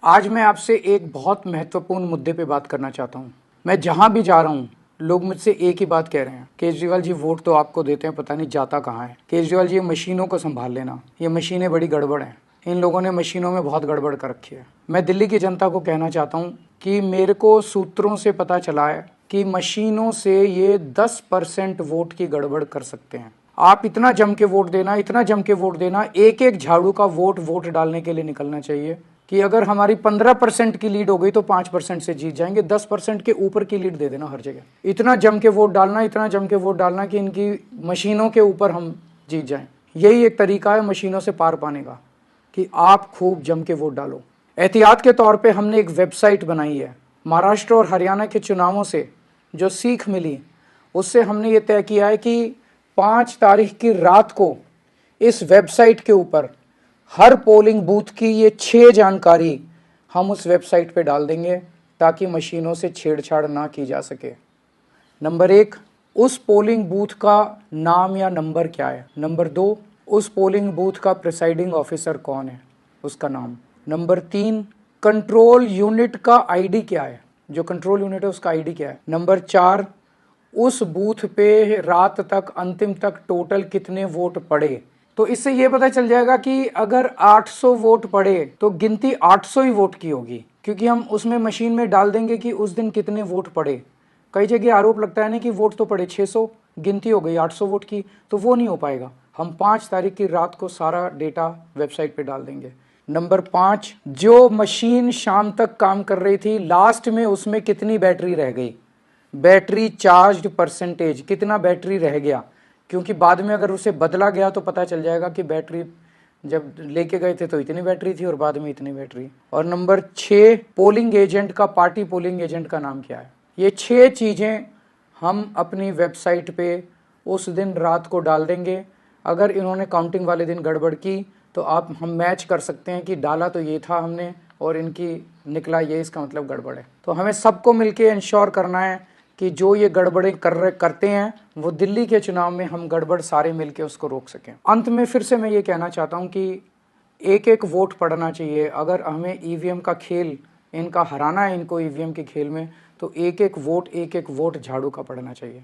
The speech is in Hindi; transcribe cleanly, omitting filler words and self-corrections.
आज मैं आपसे एक बहुत महत्वपूर्ण मुद्दे पे बात करना चाहता हूँ। मैं जहाँ भी जा रहा हूँ लोग मुझसे एक ही बात कह रहे हैं, केजरीवाल जी वोट तो आपको देते हैं, पता नहीं जाता कहाँ है। केजरीवाल जी मशीनों को संभाल लेना, ये मशीनें बड़ी गड़बड़ हैं, इन लोगों ने मशीनों में बहुत गड़बड़ कर रखी है। मैं दिल्ली की जनता को कहना चाहता हूँ कि मेरे को सूत्रों से पता चला है कि मशीनों से ये 10% वोट की गड़बड़ कर सकते हैं। आप इतना जम के वोट देना, इतना जम के वोट देना, एक एक झाड़ू का वोट डालने के लिए निकलना चाहिए कि अगर हमारी 15% की लीड हो गई तो 5% से जीत जाएंगे, 10% के ऊपर की लीड दे देना हर जगह। इतना जम के वोट डालना, इतना जम के वोट डालना कि इनकी मशीनों के ऊपर हम जीत जाएं। यही एक तरीका है मशीनों से पार पाने का, कि आप खूब जम के वोट डालो। एहतियात के तौर पे हमने एक वेबसाइट बनाई है। महाराष्ट्र और हरियाणा के चुनावों से जो सीख मिली उससे हमने ये तय किया है कि 5 तारीख की रात को इस वेबसाइट के ऊपर हर पोलिंग बूथ की ये 6 जानकारी हम उस वेबसाइट पे डाल देंगे ताकि मशीनों से छेड़छाड़ ना की जा सके। नंबर 1, उस पोलिंग बूथ का नाम या नंबर क्या है। नंबर 2, उस पोलिंग बूथ का प्रिसाइडिंग ऑफिसर कौन है, उसका नाम। नंबर 3, कंट्रोल यूनिट का आईडी क्या है, जो कंट्रोल यूनिट है उसका आईडी क्या है। नंबर 4, उस बूथ पे रात तक अंतिम तक टोटल कितने वोट पड़े। तो इससे ये पता चल जाएगा कि अगर 800 वोट पड़े तो गिनती 800 ही वोट की होगी, क्योंकि हम उसमें मशीन में डाल देंगे कि उस दिन कितने वोट पड़े। कई जगह आरोप लगता है ना कि वोट तो पड़े 600, गिनती हो गई 800 वोट की, तो वो नहीं हो पाएगा। हम 5 तारीख की रात को सारा डेटा वेबसाइट पे डाल देंगे। नंबर 5, जो मशीन शाम तक काम कर रही थी लास्ट में उसमें कितनी बैटरी रह गई, बैटरी चार्ज परसेंटेज, कितना बैटरी रह गया, क्योंकि बाद में अगर उसे बदला गया तो पता चल जाएगा कि बैटरी जब लेके गए थे तो इतनी बैटरी थी और बाद में इतनी बैटरी। और नंबर 6, पोलिंग एजेंट का, पार्टी पोलिंग एजेंट का नाम क्या है। ये 6 चीज़ें हम अपनी वेबसाइट पे उस दिन रात को डाल देंगे। अगर इन्होंने काउंटिंग वाले दिन गड़बड़ की तो हम मैच कर सकते हैं कि डाला तो ये था हमने और इनकी निकला ये, इसका मतलब गड़बड़ है। तो हमें सबको मिलके इंश्योर करना है कि जो ये गड़बड़ें करते हैं वो दिल्ली के चुनाव में हम गड़बड़ सारे मिलके उसको रोक सकें। अंत में फिर से मैं ये कहना चाहता हूँ कि एक एक वोट पड़ना चाहिए। अगर हमें ईवीएम का खेल, इनका हराना है इनको ईवीएम के खेल में, तो एक एक वोट झाड़ू का पड़ना चाहिए।